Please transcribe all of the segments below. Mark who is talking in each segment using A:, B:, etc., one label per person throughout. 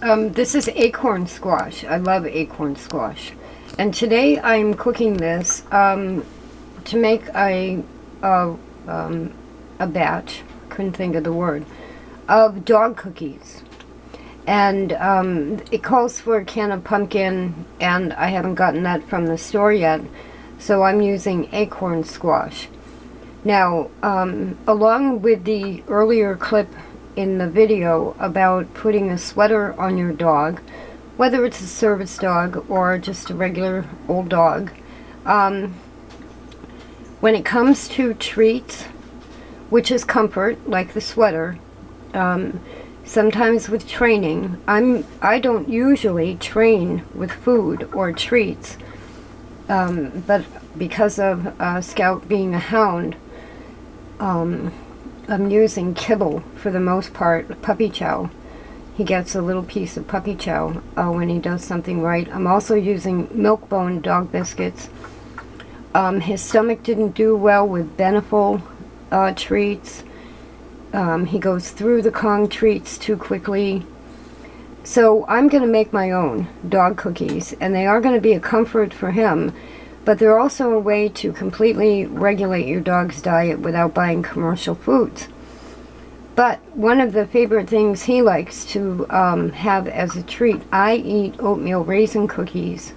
A: This is acorn squash. I love acorn squash. And today I'm cooking this to make a batch, couldn't think of the word, of dog cookies. And it calls for a can of pumpkin, and I haven't gotten that from the store yet, so I'm using acorn squash. Now, along with the earlier clip in the video about putting a sweater on your dog, whether it's a service dog or just a regular old dog, when it comes to treats, which is comfort, like the sweater, sometimes with training, I don't usually train with food or treats, but because of Scout being a hound, I'm using kibble for the most part, puppy chow. He gets a little piece of puppy chow when he does something right. I'm also using milk bone dog biscuits. His stomach didn't do well with Beneful treats. He goes through the Kong treats too quickly. So I'm going to make my own dog cookies, and they are going to be a comfort for him, but they're also a way to completely regulate your dog's diet without buying commercial foods. But one of the favorite things he likes to have as a treat, I eat oatmeal raisin cookies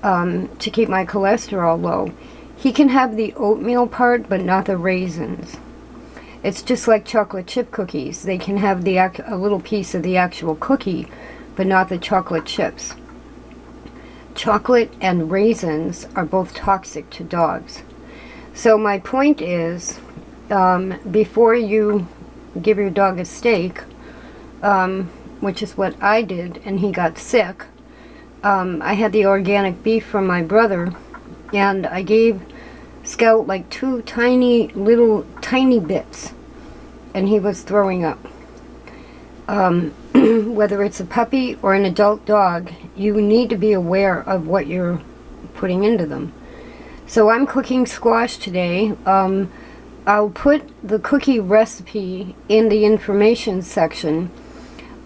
A: to keep my cholesterol low. He can have the oatmeal part, but not the raisins. It's just like chocolate chip cookies. They can have a little piece of the actual cookie, but not the chocolate chips. Chocolate and raisins are both toxic to dogs. So my point is, before you give your dog a steak, which is what I did, and he got sick, I had the organic beef from my brother, and I gave Scout like 2 tiny bits, and he was throwing up. Whether it's a puppy or an adult dog, you need to be aware of what you're putting into them. So I'm cooking squash today. I'll put the cookie recipe in the information section.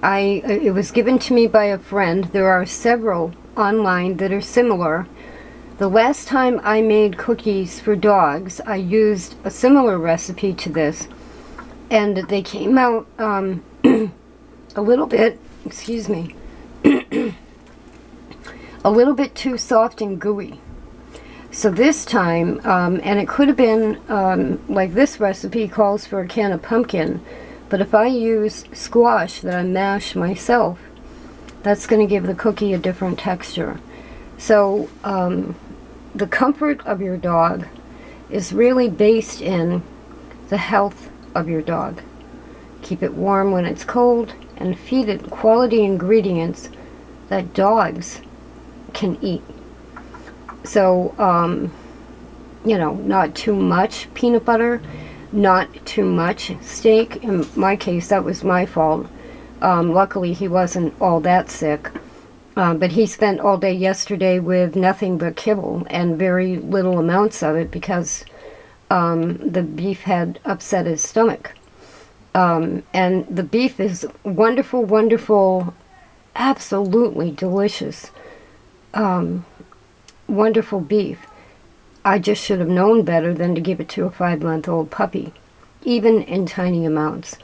A: It was given to me by a friend. There are several online that are similar. The last time I made cookies for dogs, I used a similar recipe to this, and they came out a little bit, excuse me, a little bit too soft and gooey. So this time, and it could have been, like this recipe calls for a can of pumpkin, but if I use squash that I mash myself, that's going to give the cookie a different texture. So the comfort of your dog is really based in the health of your dog. Keep it warm when it's cold, and feed it quality ingredients that dogs can eat. So, you know, not too much peanut butter, not too much steak. In my case, that was my fault. Luckily, he wasn't all that sick. But he spent all day yesterday with nothing but kibble and very little amounts of it because the beef had upset his stomach. And the beef is wonderful, wonderful, absolutely delicious, wonderful beef. I just should have known better than to give it to a 5-month-old puppy, even in tiny amounts.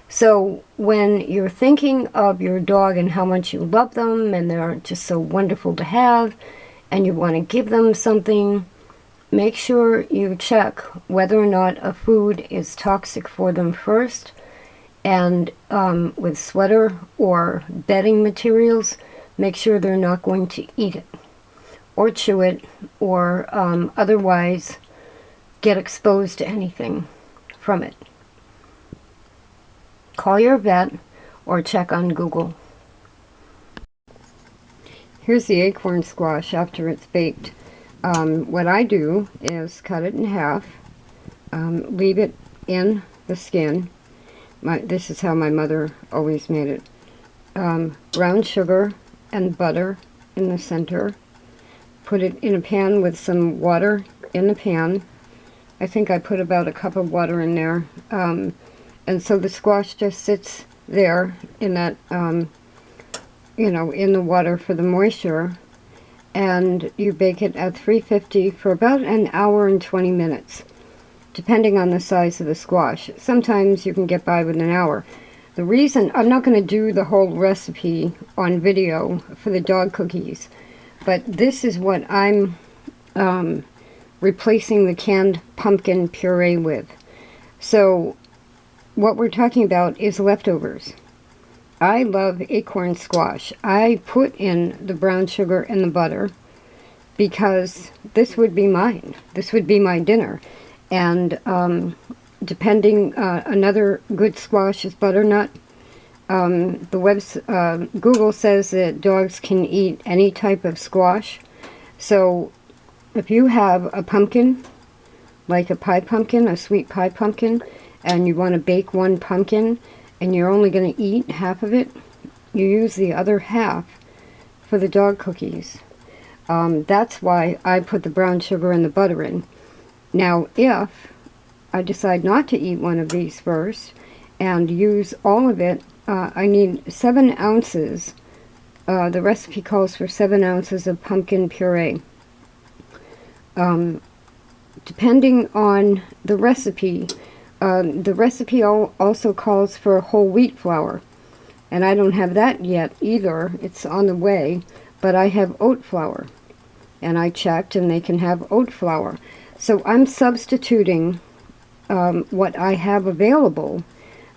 A: So when you're thinking of your dog and how much you love them and they're just so wonderful to have, and you want to give them something, make sure you check whether or not a food is toxic for them first, and with sweater or bedding materials, make sure they're not going to eat it or chew it or otherwise get exposed to anything from it. Call your vet or check on Google. Here's the acorn squash after it's baked. What I do is cut it in half, leave it in the skin. This is how my mother always made it. Brown sugar and butter in the center. Put it in a pan with some water in the pan. I think I put about a cup of water in there. And so the squash just sits there in that you know, in the water for the moisture, and you bake it at 350 for about an hour and 20 minutes, depending on the size of the squash. Sometimes you can get by with an hour. The reason, I'm not going to do the whole recipe on video for the dog cookies, but this is what I'm replacing the canned pumpkin puree with. So what we're talking about is leftovers. I love acorn squash. I put in the brown sugar and the butter because this would be mine. This would be my dinner. And depending, another good squash is butternut. Google says that dogs can eat any type of squash. So if you have a pumpkin, like a pie pumpkin, a sweet pie pumpkin, and you want to bake one pumpkin, and you're only going to eat half of it, you use the other half for the dog cookies. That's why I put the brown sugar and the butter in. Now, if I decide not to eat one of these first and use all of it, I need 7 ounces. The recipe calls for 7 ounces of pumpkin puree. Depending on the recipe also calls for whole wheat flour, and I don't have that yet either. It's on the way, but I have oat flour, and I checked and they can have oat flour. So I'm substituting what I have available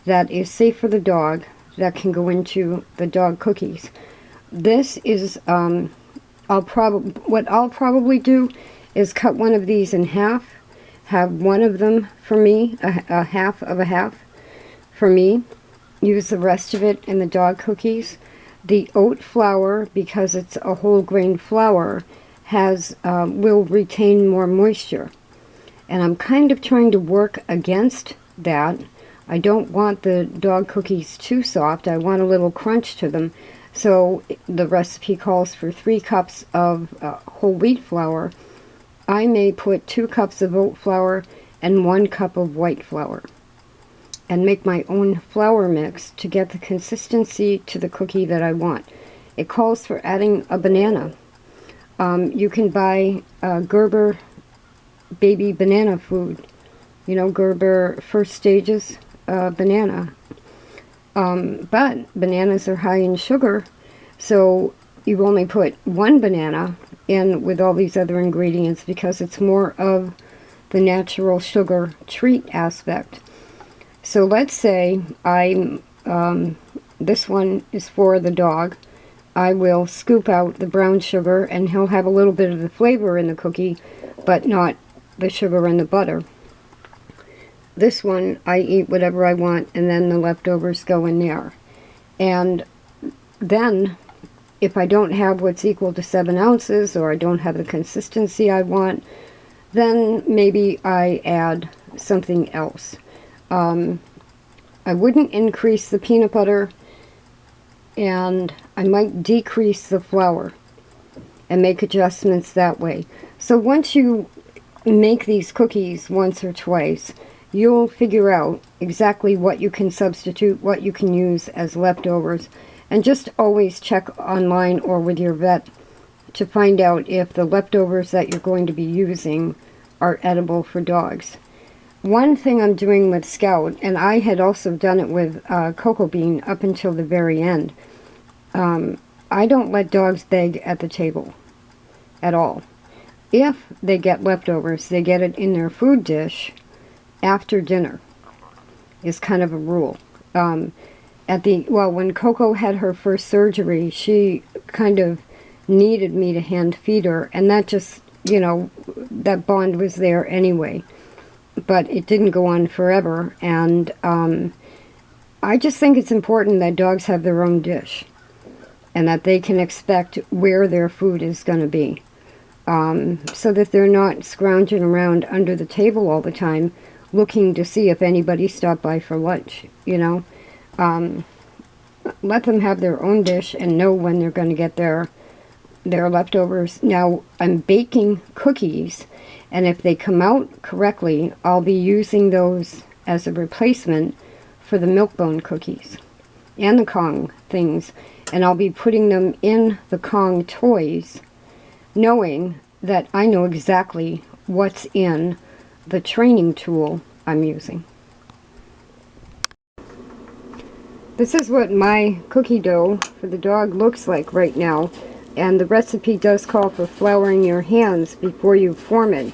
A: that is safe for the dog, that can go into the dog cookies. This is what I'll probably do is cut one of these in half, have one of them for me, a half of a half for me, use the rest of it in the dog cookies. The oat flour, because it's a whole grain flour, will retain more moisture. And I'm kind of trying to work against that. I don't want the dog cookies too soft. I want a little crunch to them. So the recipe calls for 3 cups of whole wheat flour. I may put 2 cups of oat flour and 1 cup of white flour, and make my own flour mix to get the consistency to the cookie that I want. It calls for adding a banana. You can buy Gerber baby banana food, you know, Gerber first stages banana. But bananas are high in sugar, so you only put 1 banana in with all these other ingredients because it's more of the natural sugar treat aspect. So let's say this one is for the dog. I will scoop out the brown sugar, and he'll have a little bit of the flavor in the cookie, but not the sugar and the butter. This one, I eat whatever I want, and then the leftovers go in there. And then, if I don't have what's equal to 7 ounces, or I don't have the consistency I want, then maybe I add something else. I wouldn't increase the peanut butter, and I might decrease the flour and make adjustments that way. So once you make these cookies once or twice, you'll figure out exactly what you can substitute, what you can use as leftovers, and just always check online or with your vet to find out if the leftovers that you're going to be using are edible for dogs. One thing I'm doing with Scout, and I had also done it with Cocoa Bean up until the very end, I don't let dogs beg at the table at all. If they get leftovers, they get it in their food dish after dinner, is kind of a rule. When Coco had her first surgery, she kind of needed me to hand feed her, and that just, you know, that bond was there anyway. But it didn't go on forever, and I just think it's important that dogs have their own dish, and that they can expect where their food is going to be, so that they're not scrounging around under the table all the time looking to see if anybody stopped by for lunch, you know. Let them have their own dish and know when they're going to get their leftovers. Now, I'm baking cookies, and if they come out correctly, I'll be using those as a replacement for the milk bone cookies. and the Kong things, and I'll be putting them in the Kong toys, knowing that I know exactly what's in the training tool I'm using. This is what my cookie dough for the dog looks like right now, and the recipe does call for flouring your hands before you form it.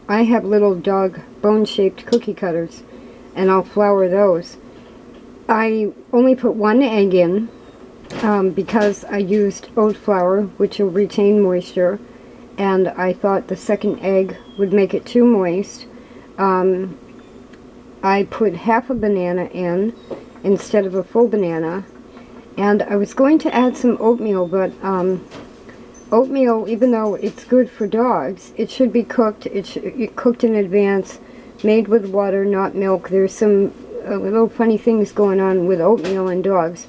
A: I have little dog bone-shaped cookie cutters, and I'll flour those. I only put 1 egg in because I used oat flour, which will retain moisture, and I thought the second egg would make it too moist. I put half a banana in instead of a full banana, and I was going to add some oatmeal, but oatmeal, even though it's good for dogs, it should be cooked. Cooked in advance, made with water, not milk. There's some little funny things going on with oatmeal and dogs.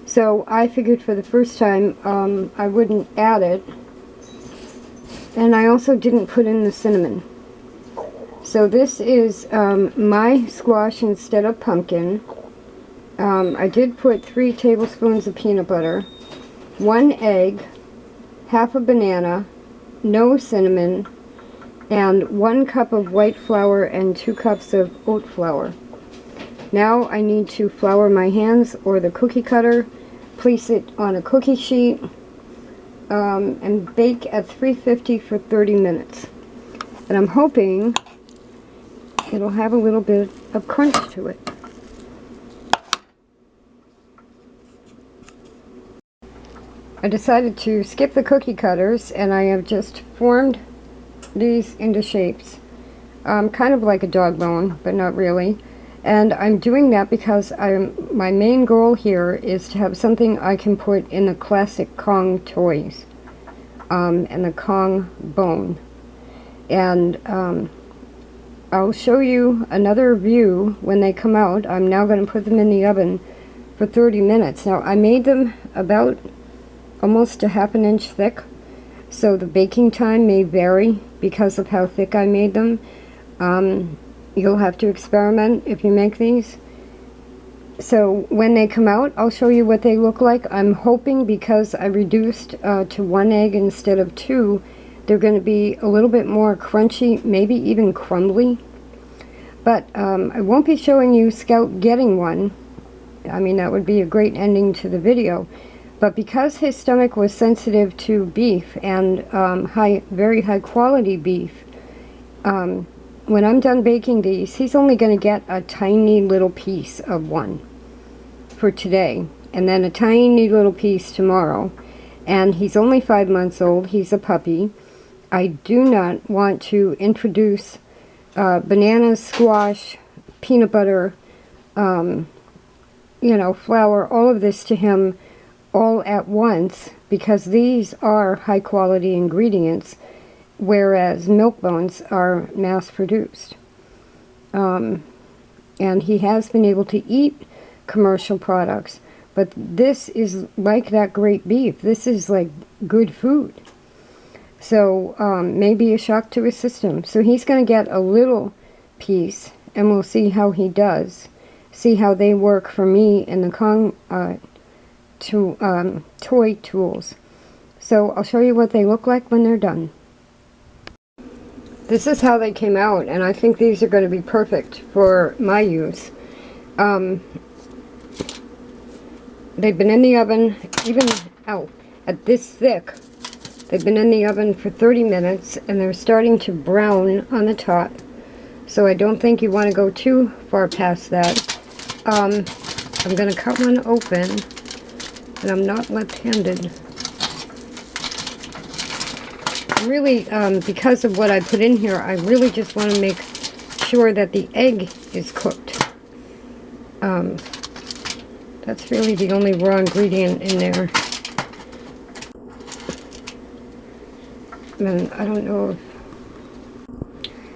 A: So I figured for the first time I wouldn't add it, and I also didn't put in the cinnamon. So this is my squash instead of pumpkin. I did put 3 tablespoons of peanut butter, 1 egg, half a banana, no cinnamon, and 1 cup of white flour and 2 cups of oat flour. Now I need to flour my hands or the cookie cutter, place it on a cookie sheet, and bake at 350 for 30 minutes. And I'm hoping it'll have a little bit of crunch to it. I decided to skip the cookie cutters, and I have just formed these into shapes. Kind of like a dog bone, but not really. And I'm doing that because my main goal here is to have something I can put in the classic Kong toys, and the Kong bone. And I'll show you another view when they come out. I'm now going to put them in the oven for 30 minutes. Now, I made them about almost a ½ inch thick, so the baking time may vary because of how thick I made them. You'll have to experiment if you make these. So when they come out, I'll show you what they look like. I'm hoping, because I reduced to 1 egg instead of 2, they're going to be a little bit more crunchy, maybe even crumbly. But I won't be showing you Scout getting one. I mean, that would be a great ending to the video. But because his stomach was sensitive to beef, and very high quality beef, when I'm done baking these, he's only going to get a tiny little piece of one for today, and then a tiny little piece tomorrow. And he's only 5 months old. He's a puppy. I do not want to introduce bananas, squash, peanut butter, flour, all of this to him all at once, because these are high quality ingredients, whereas milk bones are mass produced. And he has been able to eat commercial products, but this is like that great beef. This is like good food. So maybe a shock to his system. So he's going to get a little piece, and we'll see how he does. See how they work for me in the Kong toy tools. So I'll show you what they look like when they're done. This is how they came out, and I think these are going to be perfect for my use. They've been in the oven, even at this thick. They've been in the oven for 30 minutes, and they're starting to brown on the top. So I don't think you want to go too far past that. I'm going to cut one open, and I'm not left-handed. Really, because of what I put in here, I really just want to make sure that the egg is cooked. That's really the only raw ingredient in there. And I don't know if,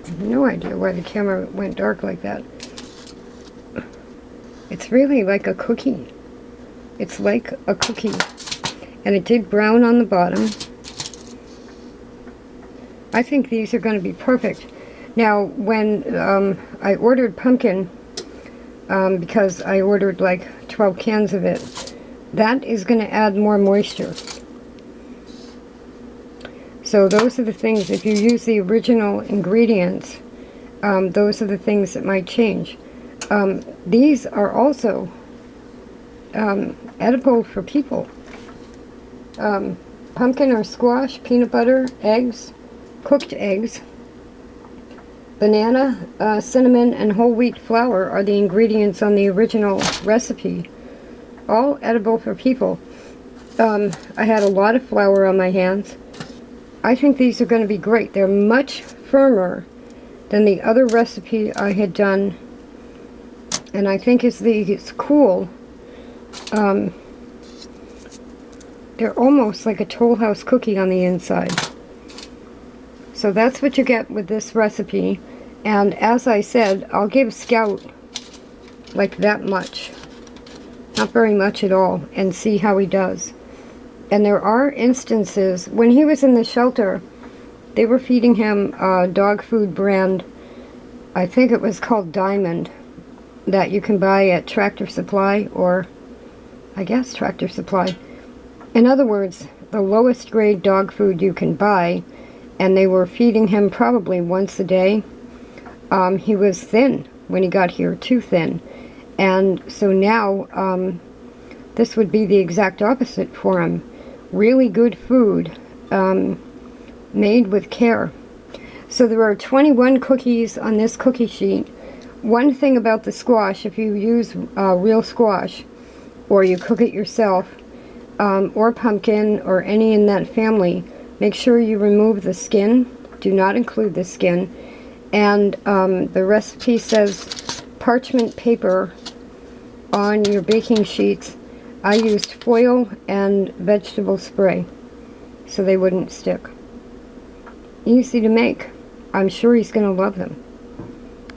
A: I have no idea why the camera went dark like that. It's really like a cookie. It's like a cookie. And it did brown on the bottom. I think these are going to be perfect. Now, when I ordered pumpkin, because I ordered like 12 cans of it. That is going to add more moisture. So those are the things, if you use the original ingredients, those are the things that might change. These are also edible for people. Pumpkin or squash, peanut butter, eggs, cooked eggs, banana, cinnamon, and whole wheat flour are the ingredients on the original recipe. All edible for people. I had a lot of flour on my hands. I think these are going to be great. They're much firmer than the other recipe I had done. And I think as these cool, they're almost like a Toll House cookie on the inside. So that's what you get with this recipe. And as I said, I'll give Scout like that much. Not very much at all. And see how he does. And there are instances, when he was in the shelter, they were feeding him a dog food brand, I think it was called Diamond, that you can buy at Tractor Supply, or I guess Tractor Supply. In other words, the lowest grade dog food you can buy, and they were feeding him probably once a day. He was thin when he got here, too thin. And so now, this would be the exact opposite for him. Really good food, made with care. So there are 21 cookies on this cookie sheet. One thing about the squash, if you use real squash, or you cook it yourself, or pumpkin, or any in that family, make sure you remove the skin. Do not include the skin. And the recipe says parchment paper on your baking sheets. I used foil and vegetable spray so they wouldn't stick. Easy to make. I'm sure he's going to love them.